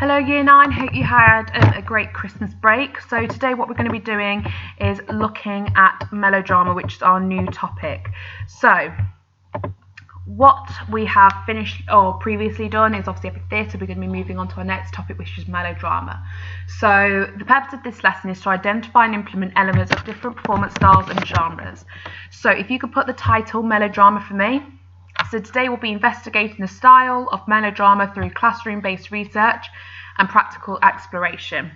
Hello Year 9, hope you had a great Christmas break. So today what we're going to be doing is looking at melodrama, which is our new topic. So what we have finished or previously done is obviously epic theatre. We're going to be moving on to our next topic, which is melodrama. So the purpose of this lesson is to identify and implement elements of different performance styles and genres. So if you could put the title melodrama for me. So today we'll be investigating the style of melodrama through classroom-based research and practical exploration.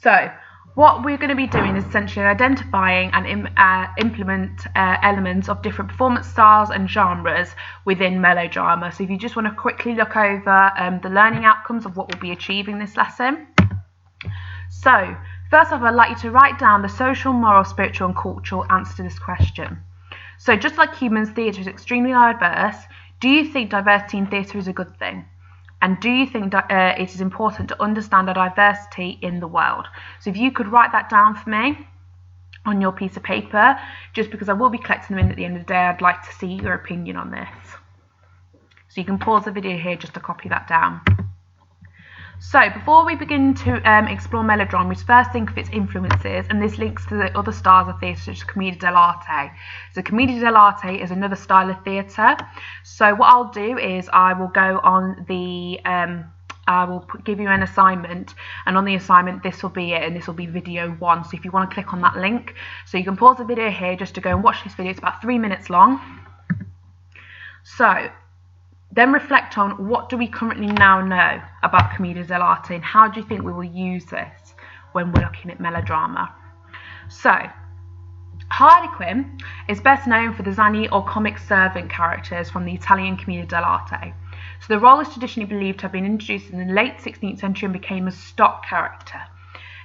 So what we're going to be doing is essentially identifying and implement elements of different performance styles and genres within melodrama. So if you just want to quickly look over the learning outcomes of what we'll be achieving this lesson. So first off, I'd like you to write down the social, moral, spiritual and cultural answer to this question. So just like humans, theatre is extremely diverse. Do you think diversity in theatre is a good thing? And do you think it is important to understand the diversity in the world? So if you could write that down for me on your piece of paper, just because I will be collecting them in at the end of the day, I'd like to see your opinion on this. So you can pause the video here just to copy that down. So before we begin to explore melodrama, we first think of its influences, and this links to the other styles of theatre such as commedia dell'arte. So commedia dell'arte is another style of theatre. So what I'll do is I will go on the, I will give you an assignment, and on the assignment this will be it, and this will be video 1. So if you want to click on that link, so you can pause the video here just to go and watch this video. It's about 3 minutes long. So then reflect on what do we currently now know about commedia dell'arte and how do you think we will use this when we're looking at melodrama. So Harlequin is best known for the zany or comic servant characters from the Italian commedia dell'arte. So the role is traditionally believed to have been introduced in the late 16th century and became a stock character.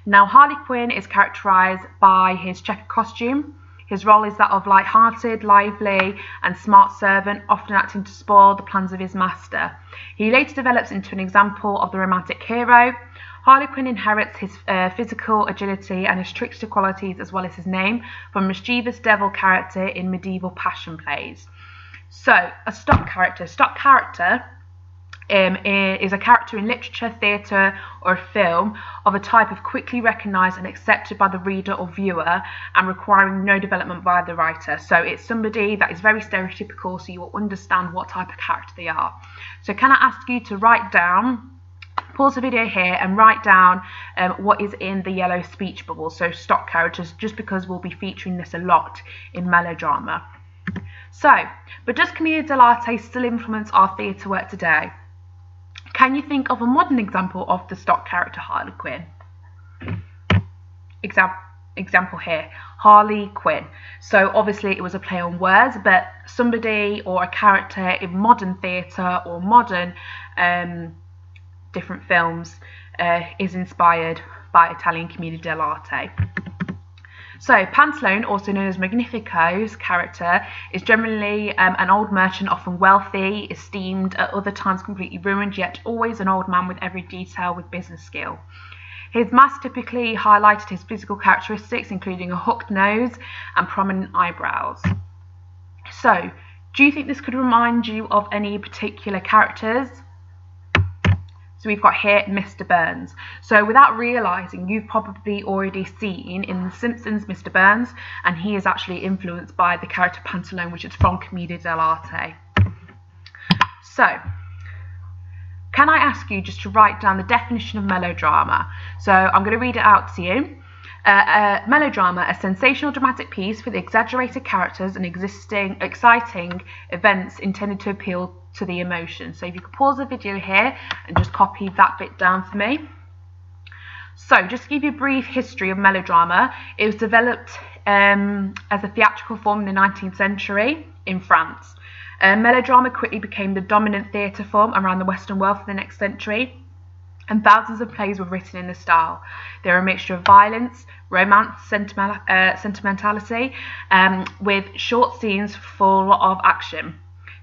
Now Harlequin is characterised by his checkered costume. His role is that of light-hearted, lively and smart servant, often acting to spoil the plans of his master. He later develops into an example of the romantic hero. Harlequin inherits his physical agility and his trickster qualities as well as his name from a mischievous devil character in medieval passion plays. So a stock character. Is a character in literature, theatre or a film of a type of quickly recognised and accepted by the reader or viewer and requiring no development by the writer. So it's somebody that is very stereotypical, so you will understand what type of character they are. So can I ask you to write down, pause the video here and write down what is in the yellow speech bubble, so stock characters, just because we'll be featuring this a lot in melodrama. So, but does commedia dell'arte still influence our theatre work today? Can you think of a modern example of the stock character Harlequin? Example here, Harley Quinn. So obviously it was a play on words, but somebody or a character in modern theatre or modern different films is inspired by Italian commedia dell'arte. So Pantaleone, also known as Magnifico's character, is generally an old merchant, often wealthy, esteemed, at other times completely ruined, yet always an old man with every detail with business skill. His mask typically highlighted his physical characteristics, including a hooked nose and prominent eyebrows. So, do you think this could remind you of any particular characters? So we've got here Mr. Burns. So without realising, you've probably already seen in The Simpsons Mr. Burns, and he is actually influenced by the character Pantaleone, which is from commedia dell'arte. So, can I ask you just to write down the definition of melodrama? So I'm going to read it out to you. Melodrama, a sensational dramatic piece with exaggerated characters and exciting events intended to appeal to the emotion. So if you could pause the video here and just copy that bit down for me. So just to give you a brief history of melodrama, it was developed as a theatrical form in the 19th century in France. Melodrama quickly became the dominant theatre form around the Western world for the next century, and thousands of plays were written in the style. They were a mixture of violence, romance, sentimentality, with short scenes full of action.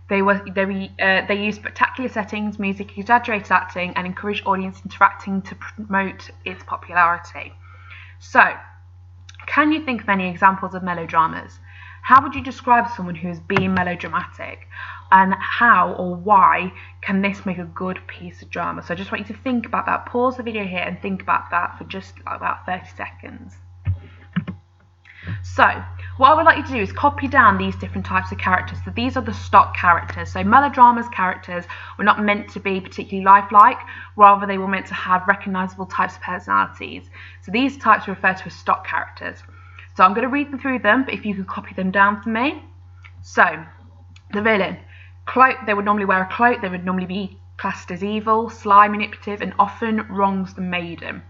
They used spectacular settings, music, exaggerated acting, and encouraged audience interacting to promote its popularity. So, can you think of any examples of melodramas? How would you describe someone who is being melodramatic? And how or why can this make a good piece of drama? So I just want you to think about that. Pause the video here and think about that for just about 30 seconds. So what I would like you to do is copy down these different types of characters. So these are the stock characters. So melodrama's characters were not meant to be particularly lifelike, rather they were meant to have recognisable types of personalities. So these types are referred to as stock characters. So I'm going to read them through them, but if you could copy them down for me. So the villain, cloak, they would normally wear a cloak, they would normally be classed as evil, sly, manipulative, and often wrongs the maiden.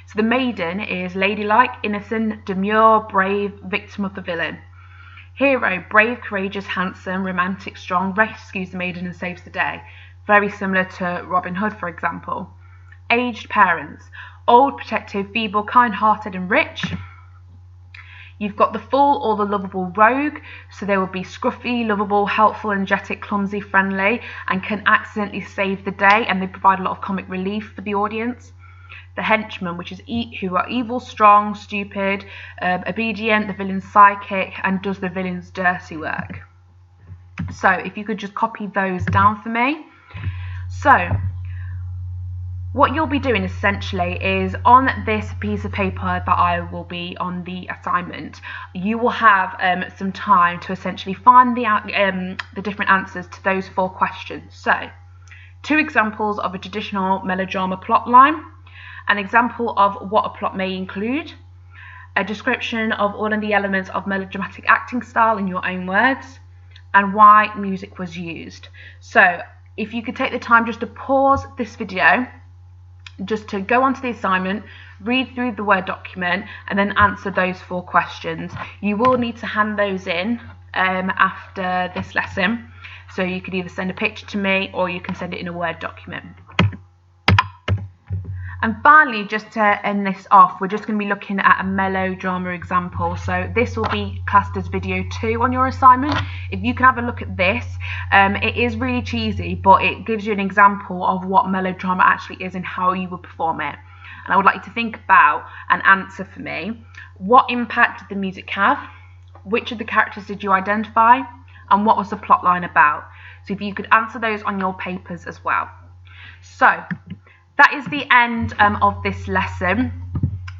So the maiden is ladylike, innocent, demure, brave, victim of the villain. Hero, brave, courageous, handsome, romantic, strong, rescues the maiden and saves the day. Very similar to Robin Hood, for example. Aged parents, old, protective, feeble, kind-hearted and rich. You've got the fool or the lovable rogue, so they will be scruffy, lovable, helpful, energetic, clumsy, friendly, and can accidentally save the day, and they provide a lot of comic relief for the audience. The henchmen, which is who are evil, strong, stupid, obedient, the villain's sidekick, and does the villain's dirty work. So if you could just copy those down for me. So what you'll be doing essentially is on this piece of paper that I will be on the assignment, you will have some time to essentially find the different answers to those 4 questions. So 2 examples of a traditional melodrama plotline, an example of what a plot may include, a description of all of the elements of melodramatic acting style in your own words, and why music was used. So if you could take the time just to pause this video, just to go onto the assignment, read through the Word document, and then answer those 4 questions. You will need to hand those in after this lesson. So you could either send a picture to me or you can send it in a Word document. And finally, just to end this off, we're just going to be looking at a melodrama example. So this will be classed as video 2 on your assignment. If you can have a look at this, it is really cheesy, but it gives you an example of what melodrama actually is and how you would perform it. And I would like you to think about and answer for me, what impact did the music have? Which of the characters did you identify? And what was the plot line about? So if you could answer those on your papers as well. So that is the end of this lesson.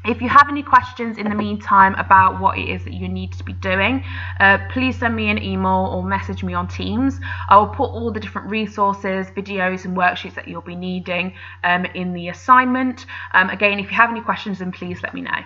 If you have any questions in the meantime about what it is that you need to be doing, please send me an email or message me on Teams. I will put all the different resources, videos and worksheets that you'll be needing in the assignment. Again, if you have any questions, then please let me know.